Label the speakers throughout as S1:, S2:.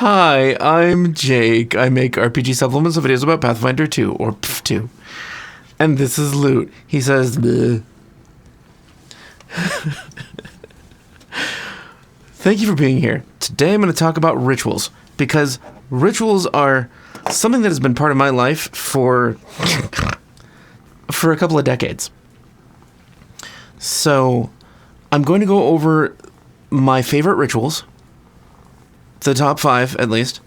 S1: Hi, I'm Jake. I make RPG supplements and videos about Pathfinder 2, or PF2. And this is Loot. He says, bleh. Thank you for being here. Today I'm going to talk about rituals, because rituals are something that has been part of my life for a couple of decades. So I'm going to go over my favorite rituals, the top 5 at least,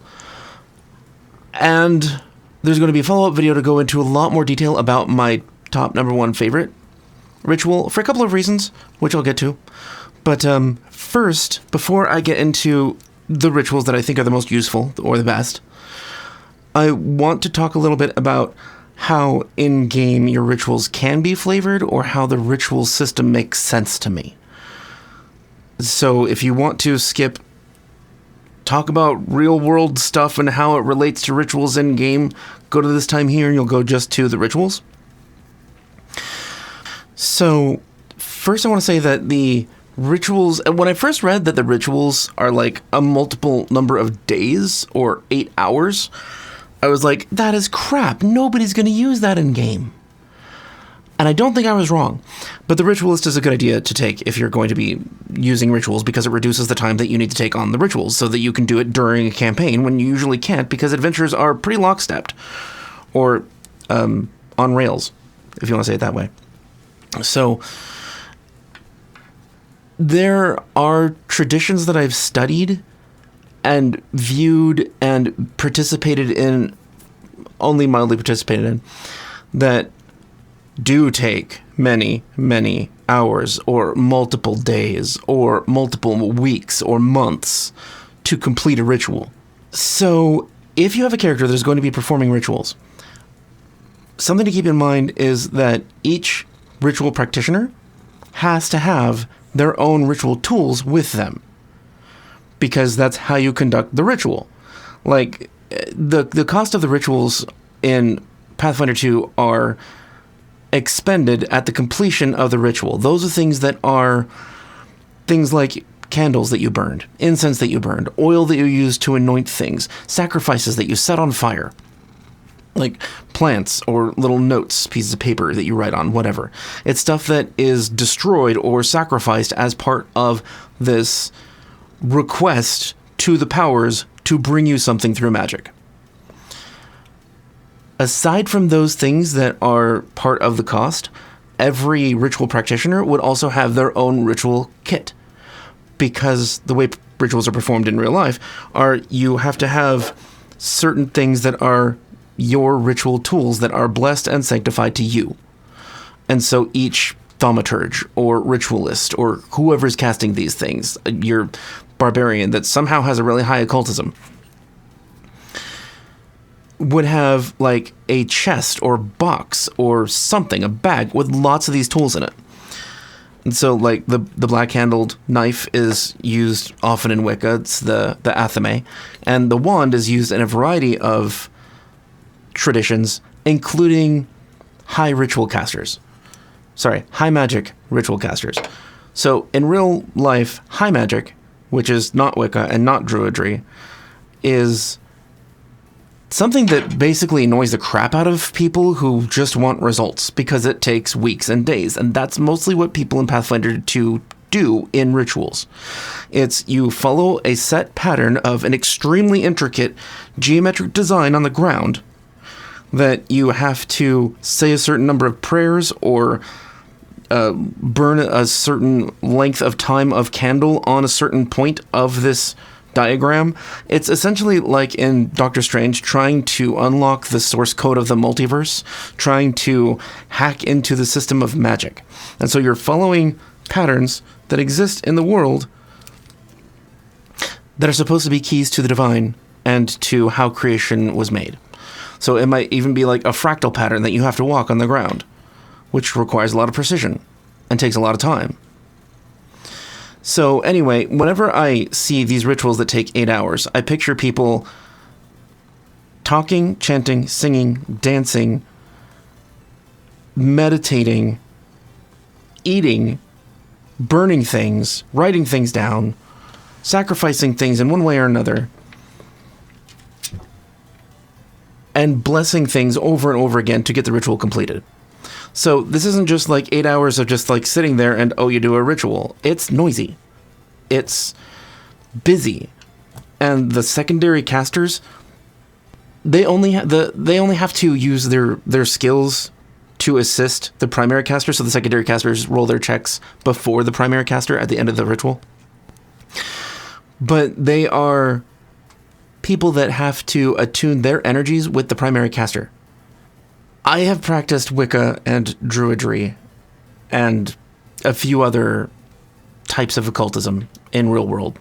S1: and there's going to be a follow-up video to go into a lot more detail about my top number 1 favorite ritual for a couple of reasons, which I'll get to. But first, before I get into the rituals that I think are the most useful or the best, I want to talk a little bit about how in-game your rituals can be flavored, or how the ritual system makes sense to me. So if you want to skip talk about real-world stuff and how it relates to rituals in-game, go to this time here and you'll go just to the rituals. So first I want to say that the rituals, when I first read that the rituals are like a multiple number of days or 8 hours, I was like, that is crap. Nobody's going to use that in-game. And I don't think I was wrong. But the ritualist is a good idea to take if you're going to be using rituals, because it reduces the time that you need to take on the rituals so that you can do it during a campaign when you usually can't, because adventures are pretty lockstepped. Or on rails, if you want to say it that way. So there are traditions that I've studied and viewed and participated in, only mildly participated in, that do take many, many hours or multiple days or multiple weeks or months to complete a ritual. So if you have a character that is going to be performing rituals, something to keep in mind is that each ritual practitioner has to have their own ritual tools with them, because that's how you conduct the ritual. Like, the cost of the rituals in Pathfinder 2 are expended at the completion of the ritual. Those are things that are things like candles that you burned, incense that you burned, oil that you used to anoint things, sacrifices that you set on fire, like plants or little notes, pieces of paper that you write on, whatever. It's stuff that is destroyed or sacrificed as part of this request to the powers to bring you something through magic. Aside from those things that are part of the cost, every ritual practitioner would also have their own ritual kit, because the way rituals are performed in real life are you have to have certain things that are your ritual tools that are blessed and sanctified to you. And so each thaumaturge or ritualist or whoever's casting these things, your barbarian that somehow has a really high occultism, would have like a chest or box or something, a bag with lots of these tools in it. And so like the black-handled knife is used often in Wicca, it's the athame, and the wand is used in a variety of traditions, including high magic ritual casters. So in real life, high magic, which is not Wicca and not Druidry, is something that basically annoys the crap out of people who just want results, because it takes weeks and days, and that's mostly what people in Pathfinder 2 do in rituals. It's you follow a set pattern of an extremely intricate geometric design on the ground that you have to say a certain number of prayers or burn a certain length of time of candle on a certain point of this diagram. It's essentially like in Doctor Strange trying to unlock the source code of the multiverse, trying to hack into the system of magic. And so you're following patterns that exist in the world that are supposed to be keys to the divine and to how creation was made. So it might even be like a fractal pattern that you have to walk on the ground, which requires a lot of precision and takes a lot of time. So anyway, whenever I see these rituals that take 8 hours, I picture people talking, chanting, singing, dancing, meditating, eating, burning things, writing things down, sacrificing things in one way or another, and blessing things over and over again to get the ritual completed. So this isn't just like 8 hours of just like sitting there and, oh, you do a ritual. It's noisy. It's busy. And the secondary casters, they only have to use their skills to assist the primary caster, so the secondary casters roll their checks before the primary caster at the end of the ritual. But they are people that have to attune their energies with the primary caster. I have practiced Wicca and Druidry and a few other types of occultism in real world.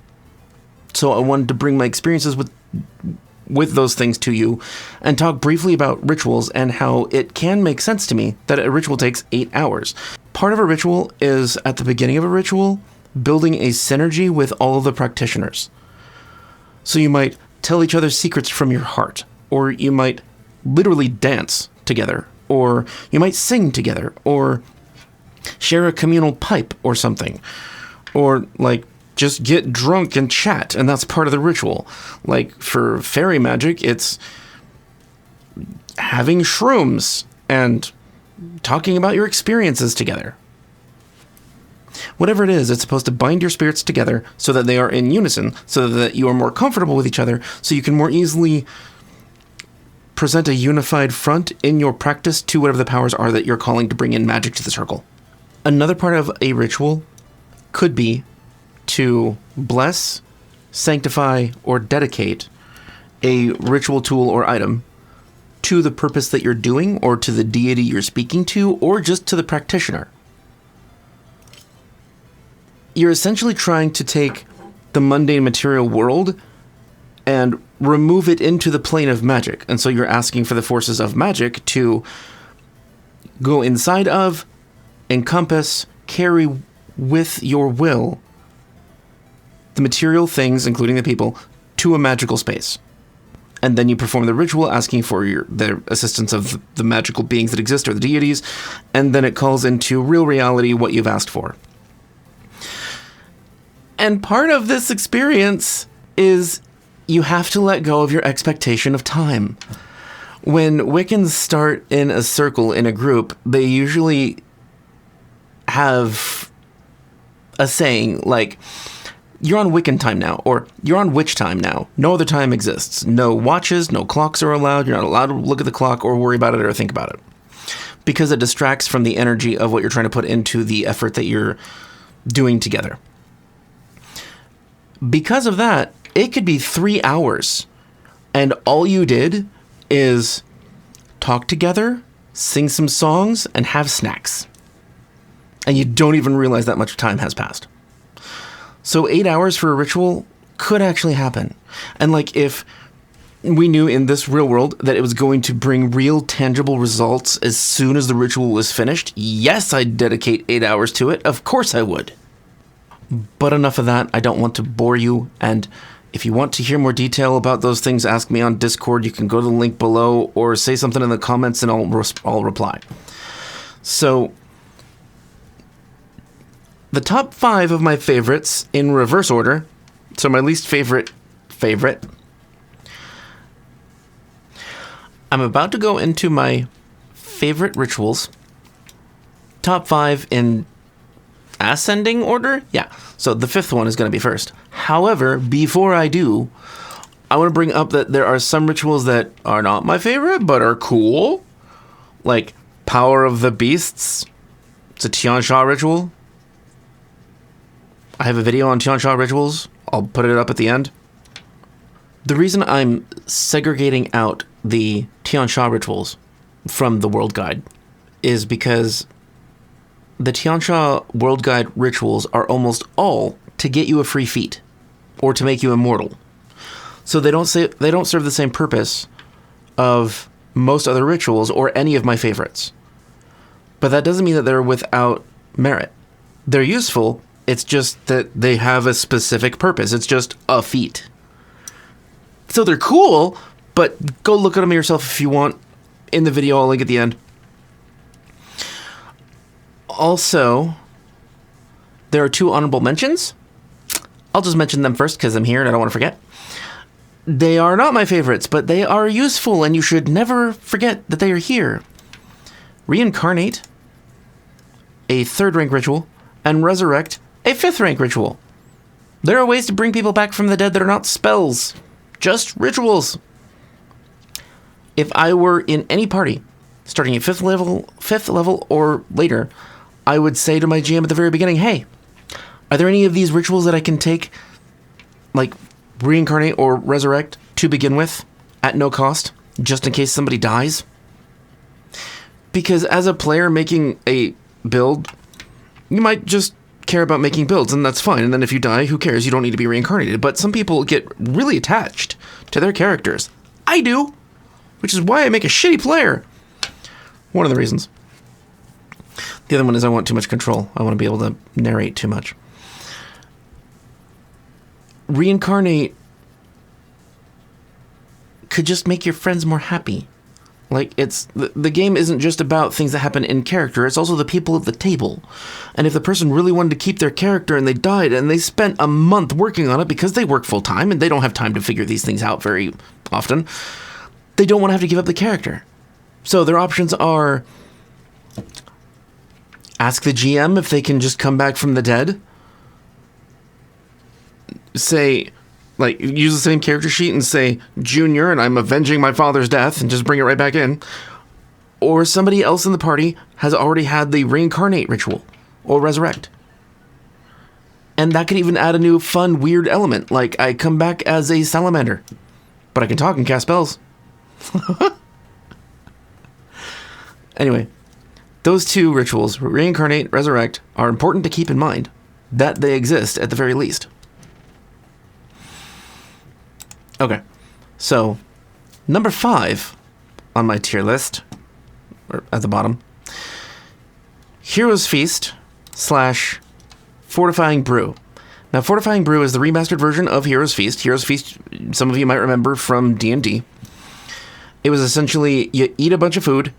S1: So I wanted to bring my experiences with those things to you and talk briefly about rituals and how it can make sense to me that a ritual takes 8 hours. Part of a ritual is, at the beginning of a ritual, building a synergy with all of the practitioners. So you might tell each other secrets from your heart, or you might literally dance together, or you might sing together, or share a communal pipe or something, or like just get drunk and chat, and that's part of the ritual. Like for fairy magic, it's having shrooms and talking about your experiences together. Whatever it is, it's supposed to bind your spirits together so that they are in unison, so that you are more comfortable with each other, so you can more easily present a unified front in your practice to whatever the powers are that you're calling to bring in magic to the circle. Another part of a ritual could be to bless, sanctify, or dedicate a ritual tool or item to the purpose that you're doing, or to the deity you're speaking to, or just to the practitioner. You're essentially trying to take the mundane material world and remove it into the plane of magic. And so you're asking for the forces of magic to go inside of, encompass, carry with your will the material things, including the people, to a magical space. And then you perform the ritual asking for the assistance of the magical beings that exist, or the deities, and then it calls into real reality what you've asked for. And part of this experience is you have to let go of your expectation of time. When Wiccans start in a circle in a group, they usually have a saying like, you're on Wiccan time now, or you're on witch time now. No other time exists. No watches, no clocks are allowed. You're not allowed to look at the clock or worry about it or think about it, because it distracts from the energy of what you're trying to put into the effort that you're doing together. Because of that, it could be 3 hours, and all you did is talk together, sing some songs, and have snacks. And you don't even realize that much time has passed. So 8 hours for a ritual could actually happen. And like, if we knew in this real world that it was going to bring real tangible results as soon as the ritual was finished, yes, I'd dedicate 8 hours to it. Of course I would. But enough of that. I don't want to bore you. And if you want to hear more detail about those things, ask me on Discord. You can go to the link below or say something in the comments and I'll reply. So the top 5 of my favorites in reverse order. So my least favorite. I'm about to go into my favorite rituals. Top 5 in ascending order? Yeah. So the 5th one is going to be first. However, before I do, I want to bring up that there are some rituals that are not my favorite, but are cool. Like Power of the Beasts. It's a Tian Sha ritual. I have a video on Tian Sha rituals. I'll put it up at the end. The reason I'm segregating out the Tian Sha rituals from the World Guide is because the Tian Sha World Guide rituals are almost all to get you a free feat or to make you immortal. So they don't serve the same purpose of most other rituals or any of my favorites. But that doesn't mean that they're without merit. They're useful. It's just that they have a specific purpose. It's just a feat. So they're cool, but go look at them yourself if you want. In the video, I'll link at the end. Also, there are 2 honorable mentions. I'll just mention them first because I'm here and I don't want to forget. They are not my favorites, but they are useful, and you should never forget that they are here. Reincarnate, a 3rd rank ritual, and Resurrect, a 5th rank ritual. There are ways to bring people back from the dead that are not spells, just rituals. If I were in any party, starting at 5th level or later, I would say to my GM at the very beginning, hey, are there any of these rituals that I can take, like Reincarnate or Resurrect, to begin with, at no cost, just in case somebody dies? Because as a player making a build, you might just care about making builds, and that's fine. And then if you die, who cares? You don't need to be reincarnated. But some people get really attached to their characters. I do, which is why I make a shitty player. One of the reasons. The other one is I want too much control. I want to be able to narrate too much. Reincarnate could just make your friends more happy. Like, it's the game isn't just about things that happen in character, it's also the people at the table. And if the person really wanted to keep their character and they died and they spent a month working on it because they work full time and they don't have time to figure these things out very often, they don't want to have to give up the character. So their options are ask the GM if they can just come back from the dead. Say, like, use the same character sheet and say, Junior, and I'm avenging my father's death, and just bring it right back in. Or somebody else in the party has already had the Reincarnate ritual, or Resurrect. And that could even add a new, fun, weird element, like I come back as a salamander, but I can talk and cast spells. Anyway, those 2 rituals, Reincarnate, Resurrect, are important to keep in mind, that they exist at the very least. Okay, so number 5 on my tier list, or at the bottom, Hero's Feast / Fortifying Brew. Now, Fortifying Brew is the remastered version of Hero's Feast. Hero's Feast, some of you might remember from D&D. It was essentially, you eat a bunch of food,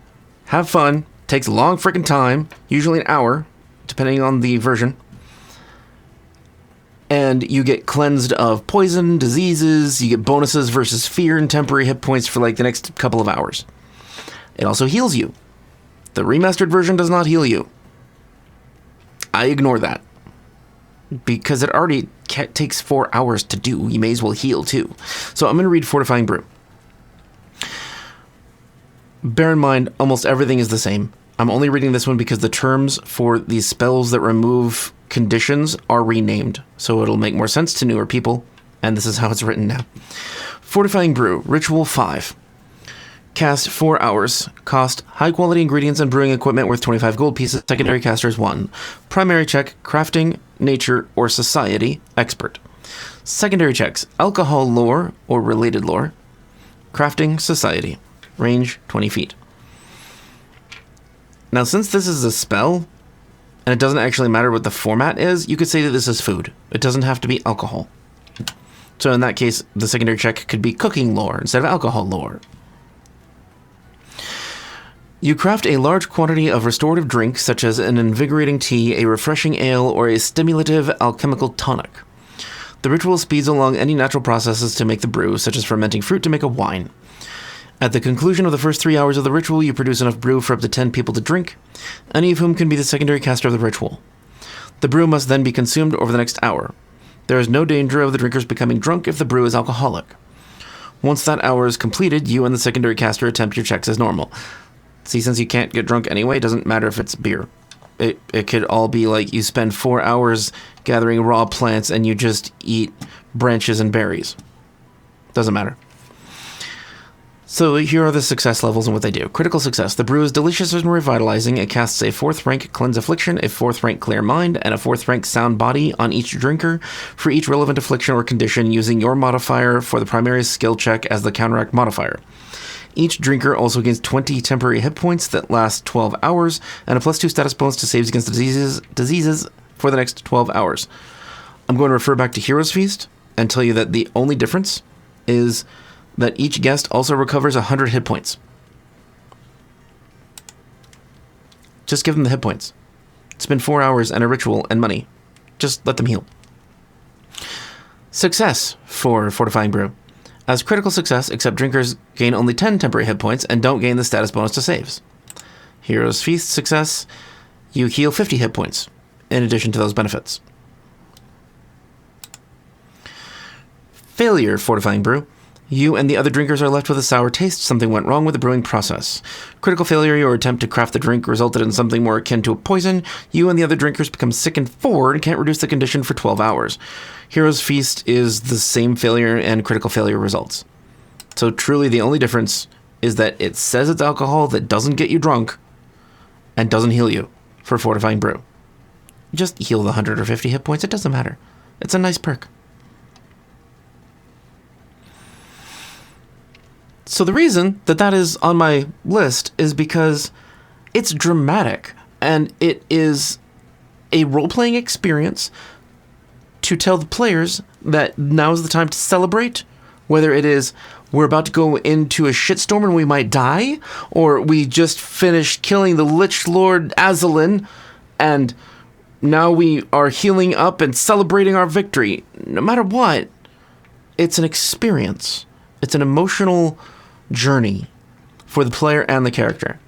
S1: have fun, takes a long freaking time, usually an hour, depending on the version. And you get cleansed of poison, diseases, you get bonuses versus fear and temporary hit points for like the next couple of hours. It also heals you. The remastered version does not heal you. I ignore that. Because it already takes 4 hours to do. You may as well heal too. So I'm going to read Fortifying Brew. Bear in mind, almost everything is the same. I'm only reading this one because the terms for these spells that remove conditions are renamed, so it'll make more sense to newer people, and this is how it's written now. Fortifying Brew, Ritual 5. Cast 4 hours. Cost high quality ingredients and brewing equipment worth 25 gold pieces. Secondary casters 1. Primary check, crafting, nature, or society, expert. Secondary checks, alcohol lore or related lore. Crafting, society. Range 20 feet. Now, since this is a spell, and it doesn't actually matter what the format is, you could say that this is food. It doesn't have to be alcohol. So in that case, the secondary check could be cooking lore instead of alcohol lore. You craft a large quantity of restorative drink, such as an invigorating tea, a refreshing ale, or a stimulative alchemical tonic. The ritual speeds along any natural processes to make the brew, such as fermenting fruit to make a wine. At the conclusion of the first 3 hours of the ritual, you produce enough brew for up to 10 people to drink, any of whom can be the secondary caster of the ritual. The brew must then be consumed over the next hour. There is no danger of the drinkers becoming drunk if the brew is alcoholic. Once that hour is completed, you and the secondary caster attempt your checks as normal. See, since you can't get drunk anyway, it doesn't matter if it's beer. It could all be like you spend 4 hours gathering raw plants and you just eat branches and berries. Doesn't matter. So here are the success levels and what they do. Critical success. The brew is delicious and revitalizing. It casts a 4th rank Cleanse Affliction, a 4th rank Clear Mind, and a 4th rank Sound Body on each drinker for each relevant affliction or condition, using your modifier for the primary skill check as the counteract modifier. Each drinker also gains 20 temporary hit points that last 12 hours, and a +2 status bonus to saves against diseases for the next 12 hours. I'm going to refer back to Hero's Feast and tell you that the only difference is that each guest also recovers 100 hit points. Just give them the hit points. It's been 4 hours and a ritual and money. Just let them heal. Success for Fortifying Brew. As critical success, except drinkers gain only 10 temporary hit points and don't gain the status bonus to saves. Hero's Feast success, you heal 50 hit points, in addition to those benefits. Failure Fortifying Brew. You and the other drinkers are left with a sour taste. Something went wrong with the brewing process. Critical failure, your attempt to craft the drink resulted in something more akin to a poison. You and the other drinkers become sick and forward and can't reduce the condition for 12 hours. Hero's Feast is the same failure and critical failure results. So truly the only difference is that it says it's alcohol that doesn't get you drunk and doesn't heal you for Fortifying Brew. Just heal the 100 or 50 hit points, it doesn't matter. It's a nice perk. So the reason that that is on my list is because it's dramatic and it is a role-playing experience to tell the players that now is the time to celebrate, whether it is we're about to go into a shitstorm and we might die, or we just finished killing the Lich Lord Azalin and now we are healing up and celebrating our victory. No matter what, it's an experience. It's an emotional journey for the player and the character.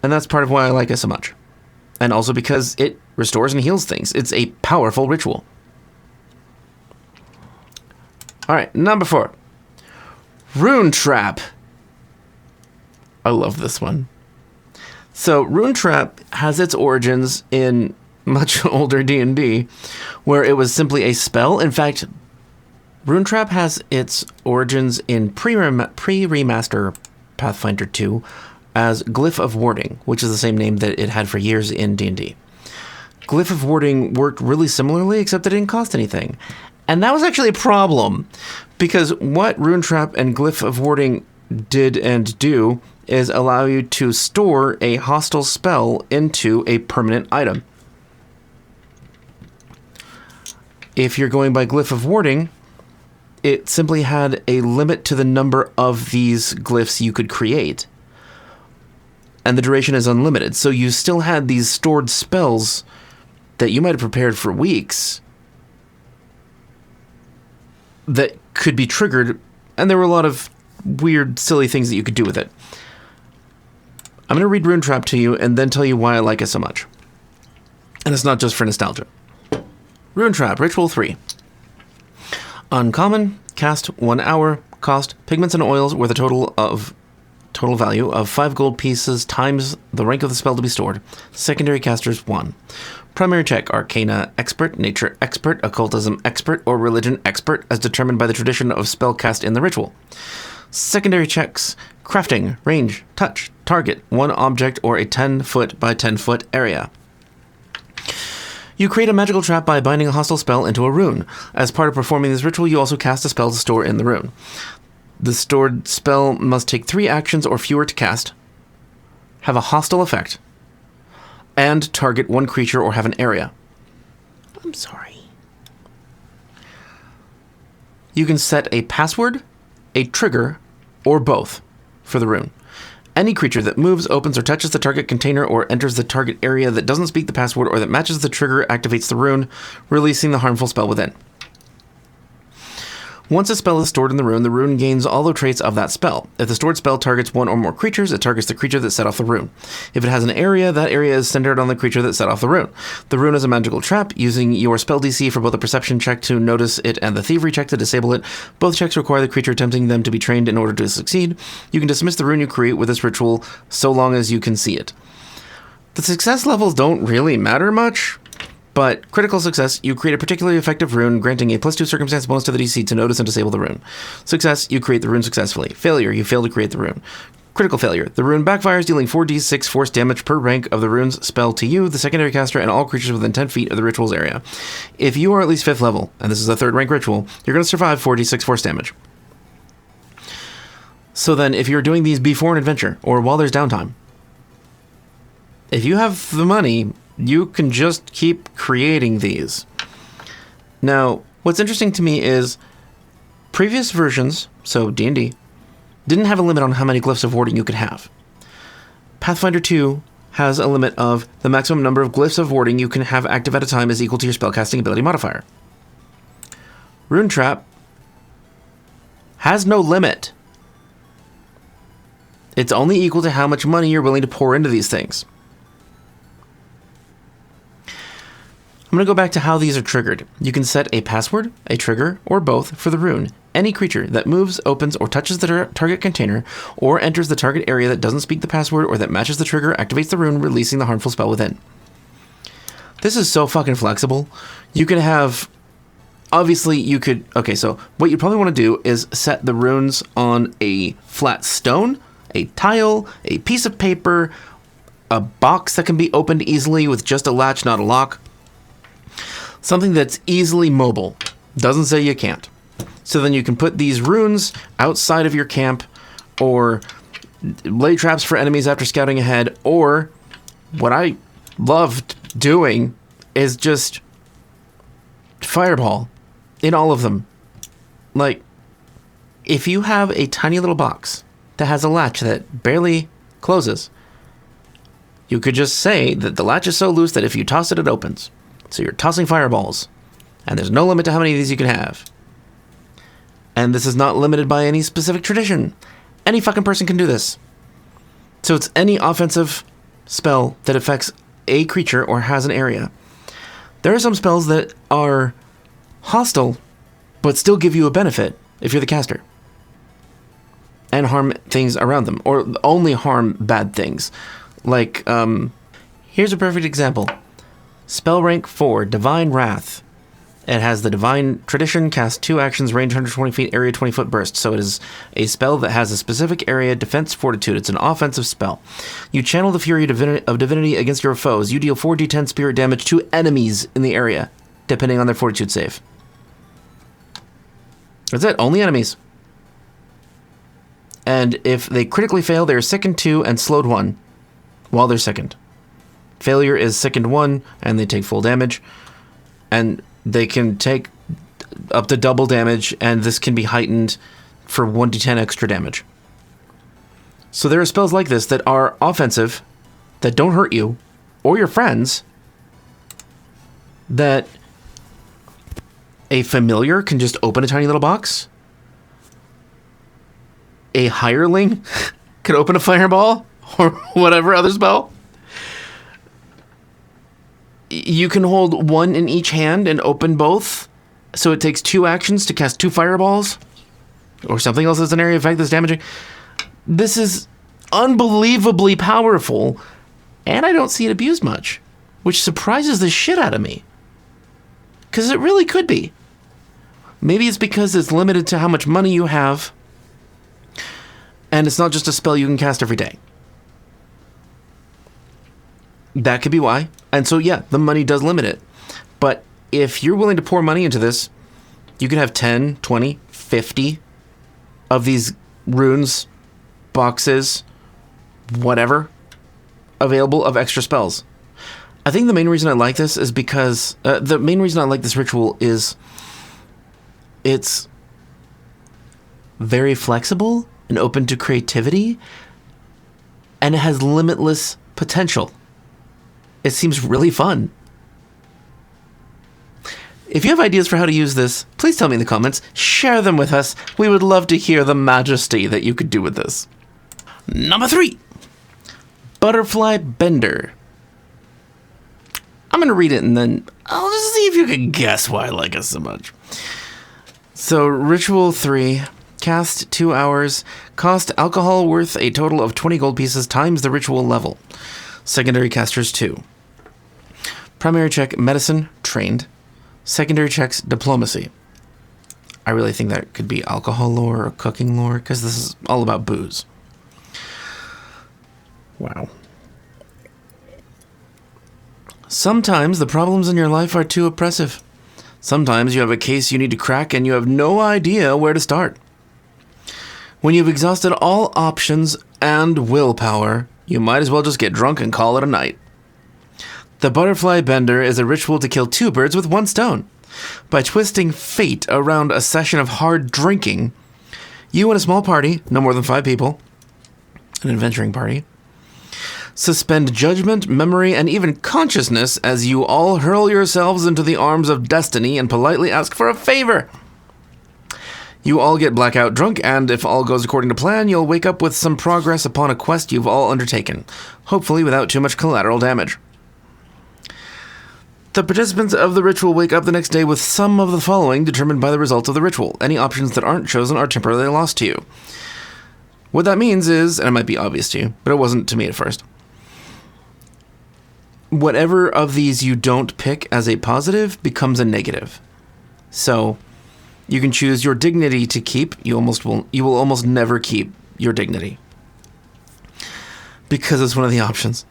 S1: And that's part of why I like it so much. And also because it restores and heals things. It's a powerful ritual. Alright, number 4. Rune Trap. I love this one. So, Rune Trap has its origins in much older D&D, where it was simply a spell. In fact, Rune Trap has its origins in pre-remaster Pathfinder 2 as Glyph of Warding, which is the same name that it had for years in D&D. Glyph of Warding worked really similarly, except it didn't cost anything. And that was actually a problem, because what Rune Trap and Glyph of Warding did and do is allow you to store a hostile spell into a permanent item. If you're going by Glyph of Warding, it simply had a limit to the number of these glyphs you could create. And the duration is unlimited. So you still had these stored spells that you might have prepared for weeks that could be triggered, and there were a lot of weird, silly things that you could do with it. I'm going to read Rune Trap to you and then tell you why I like it so much. And it's not just for nostalgia. Rune Trap, Ritual 3. Uncommon, cast 1 hour, cost pigments and oils with a total value of 5 gold pieces times the rank of the spell to be stored. Secondary casters 1. Primary check, Arcana Expert, Nature Expert, Occultism Expert, or Religion Expert, as determined by the tradition of spell cast in the ritual. Secondary checks, Crafting, Range, Touch, Target, 1 object or a 10-foot by 10-foot area. You create a magical trap by binding a hostile spell into a rune. As part of performing this ritual, you also cast a spell to store in the rune. The stored spell must take 3 actions or fewer to cast, have a hostile effect, and target 1 creature or have an area. I'm sorry. You can set a password, a trigger, or both for the rune. Any creature that moves, opens, or touches the target container or enters the target area that doesn't speak the password or that matches the trigger activates the rune, releasing the harmful spell within. Once a spell is stored in the rune gains all the traits of that spell. If the stored spell targets 1 or more creatures, it targets the creature that set off the rune. If it has an area, that area is centered on the creature that set off the rune. The rune is a magical trap, using your spell DC for both a perception check to notice it and the thievery check to disable it. Both checks require the creature attempting them to be trained in order to succeed. You can dismiss the rune you create with this ritual so long as you can see it. The success levels don't really matter much, but critical success, you create a particularly effective rune, granting a +2 circumstance bonus to the DC to notice and disable the rune. Success, you create the rune successfully. Failure, you fail to create the rune. Critical failure, the rune backfires, dealing 4d6 force damage per rank of the rune's spell to you, the secondary caster, and all creatures within 10 feet of the ritual's area. If you are at least 5th level, and this is a 3rd rank ritual, you're going to survive 4d6 force damage. So then, if you're doing these before an adventure, or while there's downtime, if you have the money, you can just keep creating these. Now, what's interesting to me is previous versions, so D&D, didn't have a limit on how many glyphs of warding you could have. Pathfinder 2 has a limit of the maximum number of glyphs of warding you can have active at a time is equal to your spellcasting ability modifier. Rune Trap has no limit. It's only equal to how much money you're willing to pour into these things. I'm going to go back to how these are triggered. You can set a password, a trigger, or both for the rune. Any creature that moves, opens, or touches the target container, or enters the target area that doesn't speak the password or that matches the trigger activates the rune, releasing the harmful spell within. This is so fucking flexible. You can have... Obviously, you could... Okay, so what you probably want to do is set the runes on a flat stone, a tile, a piece of paper, a box that can be opened easily with just a latch, not a lock. Something that's easily mobile. Doesn't say you can't. So then you can put these runes outside of your camp, or lay traps for enemies after scouting ahead, or what I loved doing is just fireball in all of them. Like, if you have a tiny little box that has a latch that barely closes, you could just say that the latch is so loose that if you toss it, it opens. So you're tossing fireballs, and there's no limit to how many of these you can have. And this is not limited by any specific tradition. Any fucking person can do this. So it's any offensive spell that affects a creature or has an area. There are some spells that are hostile, but still give you a benefit if you're the caster, and harm things around them, or only harm bad things. Like, here's a perfect example. Spell rank 4, Divine Wrath. It has the Divine Tradition, cast 2 actions, range 120 feet, area 20 foot burst. So it is a spell that has a specific area, defense, fortitude. It's an offensive spell. You channel the fury of divinity against your foes. You deal 4d10 spirit damage to enemies in the area, depending on their fortitude save. That's it, only enemies. And if they critically fail, they are sickened 2 and slowed 1 while they're sickened. Failure is sickened 1, and they take full damage. And they can take up to double damage, and this can be heightened for 1d10 extra damage. So there are spells like this that are offensive, that don't hurt you, or your friends, that a familiar can just open a tiny little box. A hireling could open a fireball, or whatever other spell. You can hold one in each hand and open both, so it takes 2 actions to cast 2 fireballs, or something else that's an area effect that's damaging. This is unbelievably powerful, and I don't see it abused much, which surprises the shit out of me. Because it really could be. Maybe it's because it's limited to how much money you have, and it's not just a spell you can cast every day. That could be why. And so, yeah, the money does limit it. But if you're willing to pour money into this, you can have 10, 20, 50 of these runes, boxes, whatever, available of extra spells. I think the main reason I like this is because... the main reason I like this ritual is it's very flexible and open to creativity, and it has limitless potential. It seems really fun. If you have ideas for how to use this, please tell me in the comments. Share them with us. We would love to hear the majesty that you could do with this. Number 3. Butterfly Bender. I'm going to read it and then I'll just see if you can guess why I like it so much. So, Ritual 3. Cast 2 hours. Cost alcohol worth a total of 20 gold pieces times the ritual level. Secondary casters 2. Primary check, medicine, trained. Secondary checks, diplomacy. I really think that could be alcohol lore or cooking lore, because this is all about booze. Wow. Sometimes the problems in your life are too oppressive. Sometimes you have a case you need to crack and you have no idea where to start. When you've exhausted all options and willpower, you might as well just get drunk and call it a night. The Butterfly Bender is a ritual to kill 2 birds with 1 stone. By twisting fate around a session of hard drinking, you and a small party, no more than 5 people, an adventuring party, suspend judgment, memory, and even consciousness as you all hurl yourselves into the arms of destiny and politely ask for a favor. You all get blackout drunk, and if all goes according to plan, you'll wake up with some progress upon a quest you've all undertaken, hopefully without too much collateral damage. The participants of the ritual wake up the next day with some of the following determined by the results of the ritual. Any options that aren't chosen are temporarily lost to you. What that means is, and it might be obvious to you, but it wasn't to me at first, whatever of these you don't pick as a positive becomes a negative. So you can choose your dignity to keep. You will almost never keep your dignity, because it's one of the options.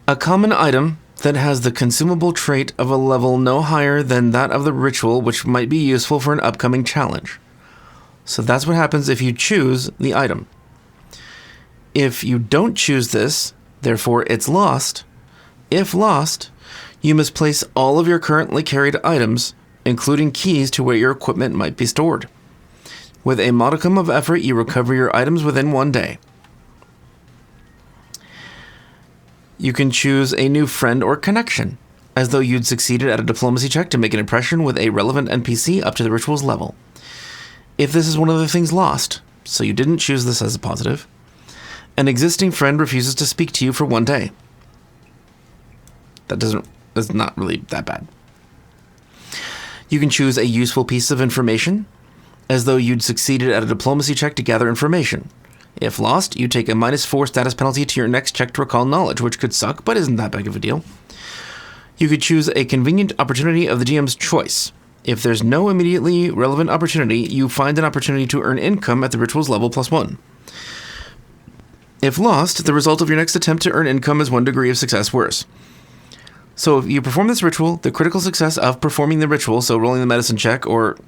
S1: A common item that has the consumable trait of a level no higher than that of the ritual, which might be useful for an upcoming challenge. So that's what happens if you choose the item. If you don't choose this, therefore it's lost. If lost, you must place all of your currently carried items, including keys to where your equipment might be stored. With a modicum of effort, you recover your items within 1 day. You can choose a new friend or connection, as though you'd succeeded at a diplomacy check to make an impression with a relevant NPC up to the ritual's level. If this is one of the things lost, so you didn't choose this as a positive, an existing friend refuses to speak to you for 1 day. That's not really that bad. You can choose a useful piece of information, as though you'd succeeded at a diplomacy check to gather information. If lost, you take a -4 status penalty to your next check to recall knowledge, which could suck, but isn't that big of a deal. You could choose a convenient opportunity of the GM's choice. If there's no immediately relevant opportunity, you find an opportunity to earn income at the ritual's level +1. If lost, the result of your next attempt to earn income is 1 degree of success worse. So if you perform this ritual, the critical success of performing the ritual, so rolling the medicine check, or,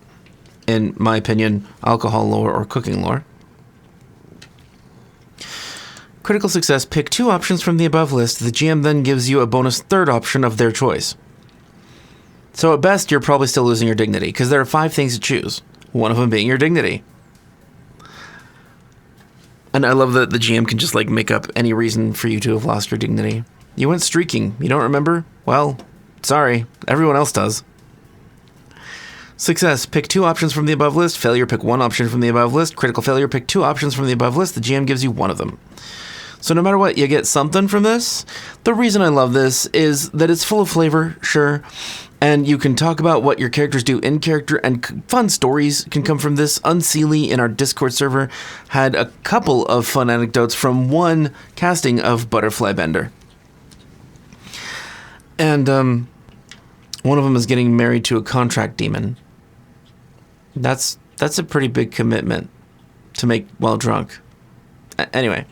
S1: in my opinion, alcohol lore or cooking lore. Critical success, pick 2 options from the above list. The GM then gives you a bonus 3rd option of their choice. So at best, you're probably still losing your dignity, because there are 5 things to choose, one of them being your dignity. And I love that the GM can just make up any reason for you to have lost your dignity. You went streaking. You don't remember? Well, sorry. Everyone else does. Success. Pick 2 options from the above list. Failure. Pick 1 option from the above list. Critical failure. Pick 2 options from the above list. The GM gives you 1 of them. So no matter what, you get something from this. The reason I love this is that it's full of flavor, sure, and you can talk about what your characters do in character, and fun stories can come from this. Unseelie in our Discord server had a couple of fun anecdotes from one casting of Butterfly Bender. And one of them is getting married to a contract demon. That's a pretty big commitment to make while drunk. Anyway,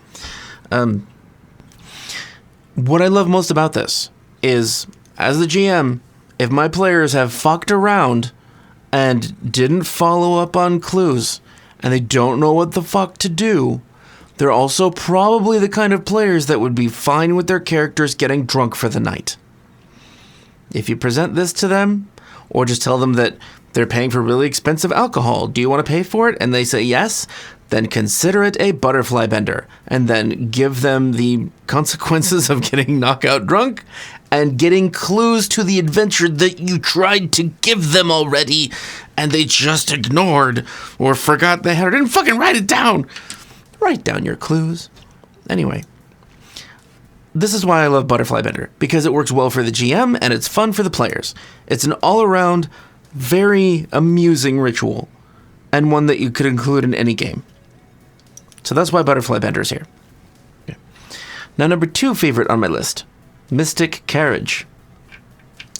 S1: what I love most about this is, as the GM, if my players have fucked around and didn't follow up on clues, and they don't know what the fuck to do, they're also probably the kind of players that would be fine with their characters getting drunk for the night. If you present this to them, or just tell them that they're paying for really expensive alcohol, do you want to pay for it? And they say yes, then consider it a butterfly bender, and then give them the consequences of getting knockout drunk and getting clues to the adventure that you tried to give them already and they just ignored or forgot they had it. Didn't fucking write it down. Write down your clues. Anyway, this is why I love Butterfly Bender, because it works well for the GM and it's fun for the players. It's an all-around, very amusing ritual, and one that you could include in any game. So that's why Butterfly Bender is here. Okay. Now, number 2 favorite on my list, Mystic Carriage.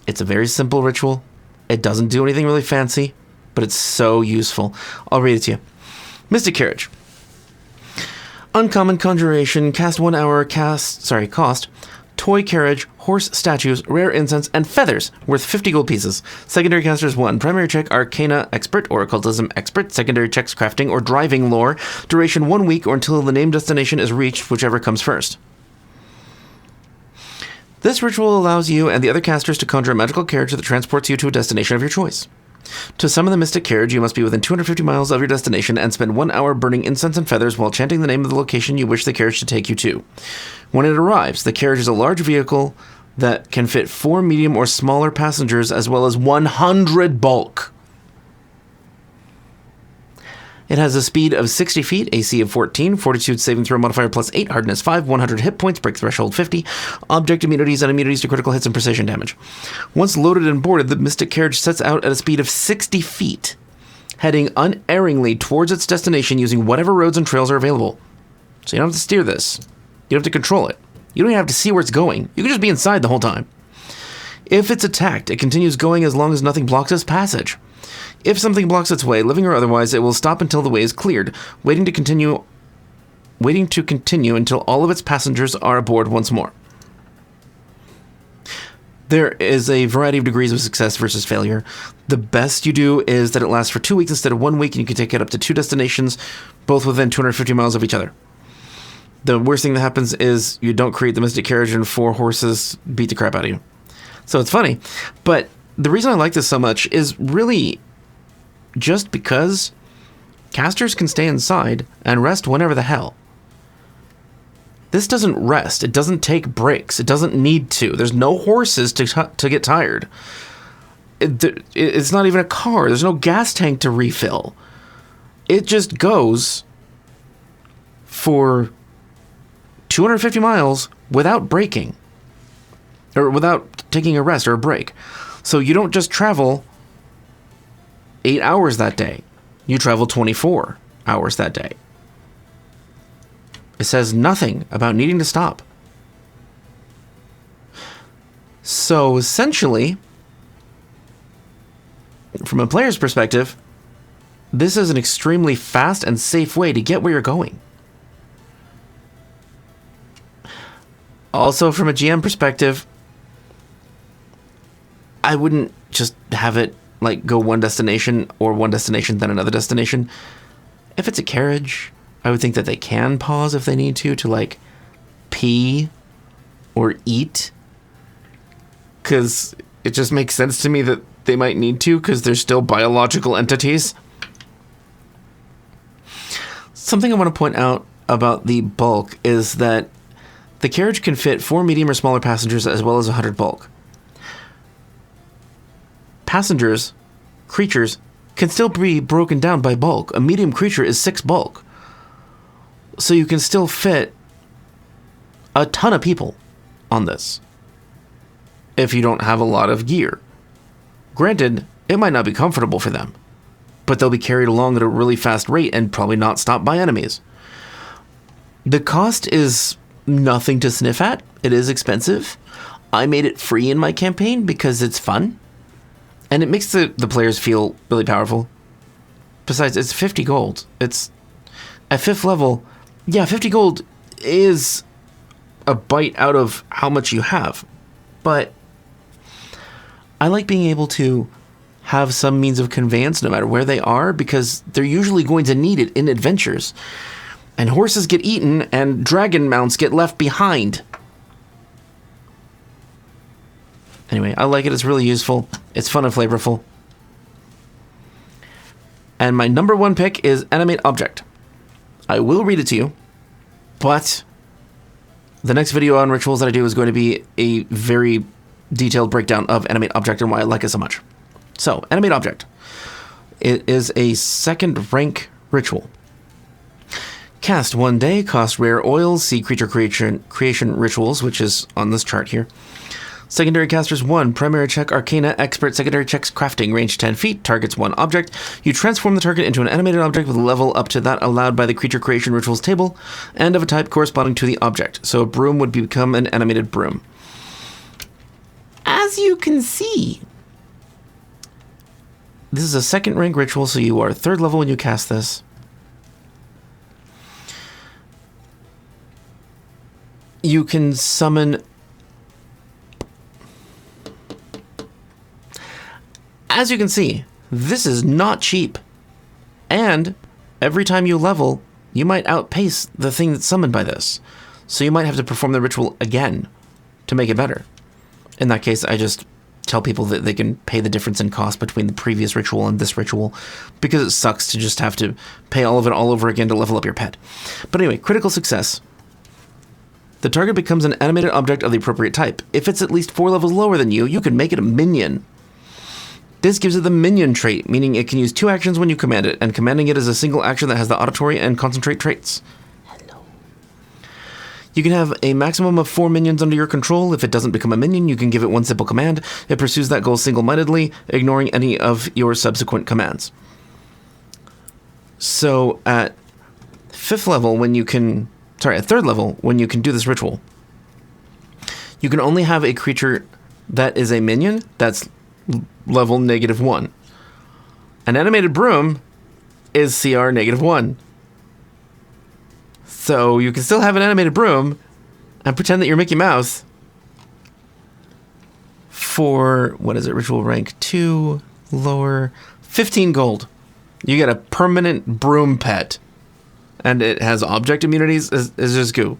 S1: It's a very simple ritual. It doesn't do anything really fancy, but it's so useful. I'll read it to you. Mystic Carriage. Uncommon conjuration, cast 1 hour, cost, toy carriage, horse statues, rare incense, and feathers, worth 50 gold pieces. Secondary casters 1. Primary check, Arcana Expert or Occultism Expert. Secondary checks, Crafting or Driving Lore. Duration 1 week or until the named destination is reached, whichever comes first. This ritual allows you and the other casters to conjure a magical carriage that transports you to a destination of your choice. To summon the Mystic Carriage, you must be within 250 miles of your destination and spend 1 hour burning incense and feathers while chanting the name of the location you wish the carriage to take you to. When it arrives, the carriage is a large vehicle that can fit 4 medium or smaller passengers as well as 100 bulk. It has a speed of 60 feet, AC of 14, fortitude saving throw modifier plus 8, hardness 5, 100 hit points, break threshold 50, object immunities and immunities to critical hits and precision damage. Once loaded and boarded, the Mystic Carriage sets out at a speed of 60 feet, heading unerringly towards its destination using whatever roads and trails are available. So you don't have to steer this. You don't have to control it. You don't even have to see where it's going. You can just be inside the whole time. If it's attacked, it continues going as long as nothing blocks its passage. If something blocks its way, living or otherwise, it will stop until the way is cleared, waiting to continue until all of its passengers are aboard once more. There is a variety of degrees of success versus failure. The best you do is that it lasts for 2 weeks instead of 1 week, and you can take it up to 2 destinations, both within 250 miles of each other. The worst thing that happens is you don't create the Mystic Carriage and 4 horses beat the crap out of you. So it's funny, but the reason I like this so much is really just because casters can stay inside and rest whenever the hell. This doesn't rest. It doesn't take breaks. It doesn't need to. There's no horses to get tired. It's not even a car. There's no gas tank to refill. It just goes for 250 miles without braking. Or without taking a rest or a break. So you don't just travel 8 hours that day. You travel 24 hours that day. It says nothing about needing to stop. So essentially, from a player's perspective, this is an extremely fast and safe way to get where you're going. Also, from a GM perspective, I wouldn't just have it like go one destination or one destination then another destination. If it's a carriage, I would think that they can pause if they need to like pee or eat. Because it just makes sense to me that they might need to because they're still biological entities. Something I want to point out about the bulk is that the carriage can fit 4 medium or smaller passengers as well as 100 bulk. Passengers, creatures, can still be broken down by bulk. A medium creature is 6 bulk. So you can still fit a ton of people on this if you don't have a lot of gear. Granted, it might not be comfortable for them, but they'll be carried along at a really fast rate and probably not stopped by enemies. The cost is nothing to sniff at. It is expensive. I made it free in my campaign because it's fun. And it makes the players feel really powerful. Besides, it's 50 gold. It's at 5th level. Yeah, 50 gold is a bite out of how much you have. But I like being able to have some means of conveyance no matter where they are because they're usually going to need it in adventures. And horses get eaten and dragon mounts get left behind. Anyway, I like it. It's really useful. It's fun and flavorful. And my number 1 pick is Animate Object. I will read it to you, but the next video on rituals that I do is going to be a very detailed breakdown of Animate Object and why I like it so much. So, Animate Object. It is a 2nd rank ritual. Cast 1 day, cost rare oils, see creature creation rituals, which is on this chart here. Secondary casters 1, primary check Arcana, expert, secondary checks crafting, range 10 feet, targets 1 object. You transform the target into an animated object with a level up to that allowed by the creature creation rituals table, and of a type corresponding to the object. So a broom would become an animated broom. As you can see, this is a 2nd rank ritual, so you are 3rd level when you cast this. You can summon... As you can see, this is not cheap. And every time you level, you might outpace the thing that's summoned by this. So you might have to perform the ritual again to make it better. In that case, I just tell people that they can pay the difference in cost between the previous ritual and this ritual, because it sucks to just have to pay all of it all over again to level up your pet. But anyway, critical success. The target becomes an animated object of the appropriate type. If it's at least 4 levels lower than you, you can make it a minion. This gives it the minion trait, meaning it can use 2 actions when you command it, and commanding it is a single action that has the auditory and concentrate traits. Hello. You can have a maximum of 4 minions under your control. If it doesn't become a minion, you can give it 1 simple command. It pursues that goal single-mindedly, ignoring any of your subsequent commands. So at 5th level, at 3rd level, when you can do this ritual, you can only have a creature that is a minion that's level -1. An animated broom is CR -1. So you can still have an animated broom and pretend that you're Mickey Mouse for, what is it, ritual rank 2, lower, 15 gold. You get a permanent broom pet. And it has object immunities as just goo.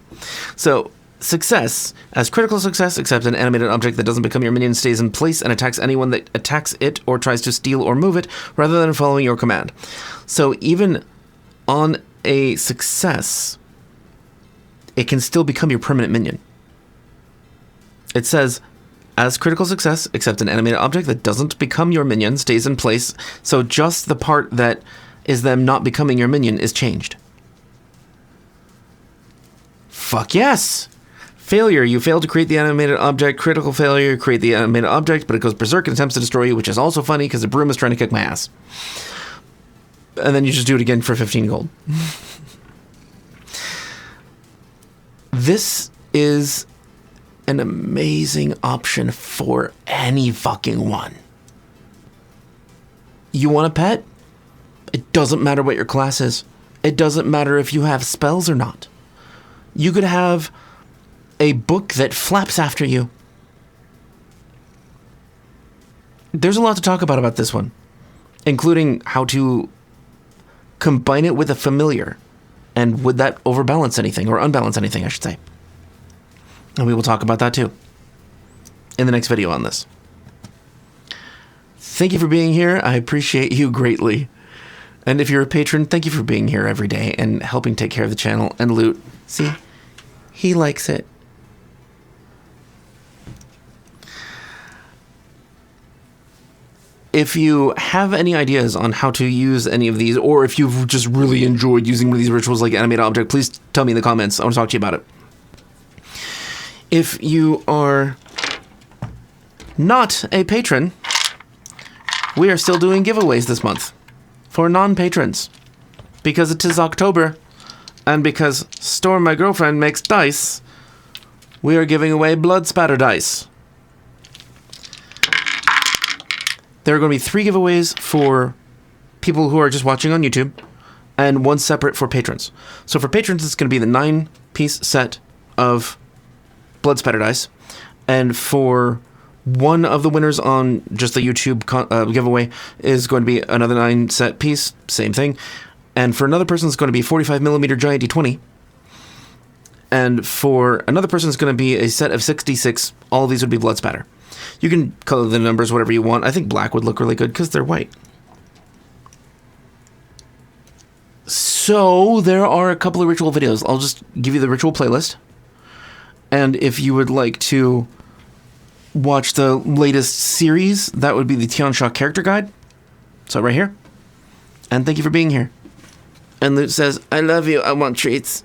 S1: So, success. As critical success, except an animated object that doesn't become your minion stays in place and attacks anyone that attacks it or tries to steal or move it, rather than following your command. So, even on a success, it can still become your permanent minion. It says, as critical success, except an animated object that doesn't become your minion stays in place, so just the part that is them not becoming your minion is changed. Fuck yes! Failure. You fail to create the animated object. Critical failure. Create the animated object, but it goes berserk and attempts to destroy you, which is also funny because the broom is trying to kick my ass. And then you just do it again for 15 gold. This is an amazing option for any fucking one. You want a pet? It doesn't matter what your class is. It doesn't matter if you have spells or not. You could have a book that flaps after you. There's a lot to talk about this one, including how to combine it with a familiar, and would that overbalance anything, or unbalance anything, I should say. And we will talk about that too in the next video on this. Thank you for being here. I appreciate you greatly. And if you're a patron, thank you for being here every day and helping take care of the channel and loot. See, he likes it. If you have any ideas on how to use any of these, or if you've just really enjoyed using one of these rituals like animated object, please tell me in the comments. I want to talk to you about it. If you are not a patron, we are still doing giveaways this month for non-patrons, because it is October, and because Storm, my girlfriend, makes dice, we are giving away blood spatter dice. There are going to be 3 giveaways for people who are just watching on YouTube, and 1 separate for patrons. So for patrons, it's going to be the 9-piece set of blood spatter dice, and for one of the winners on just the YouTube giveaway is going to be another 9-set piece, same thing. And for another person, it's going to be 45mm giant D20. And for another person, it's going to be a set of 66. All of these would be blood spatter. You can color the numbers whatever you want. I think black would look really good because they're white. So there are a couple of ritual videos. I'll just give you the ritual playlist. And if you would like to watch the latest series, that would be the Tiansha character guide. So right here. And thank you for being here. And Luke says, I love you. I want treats.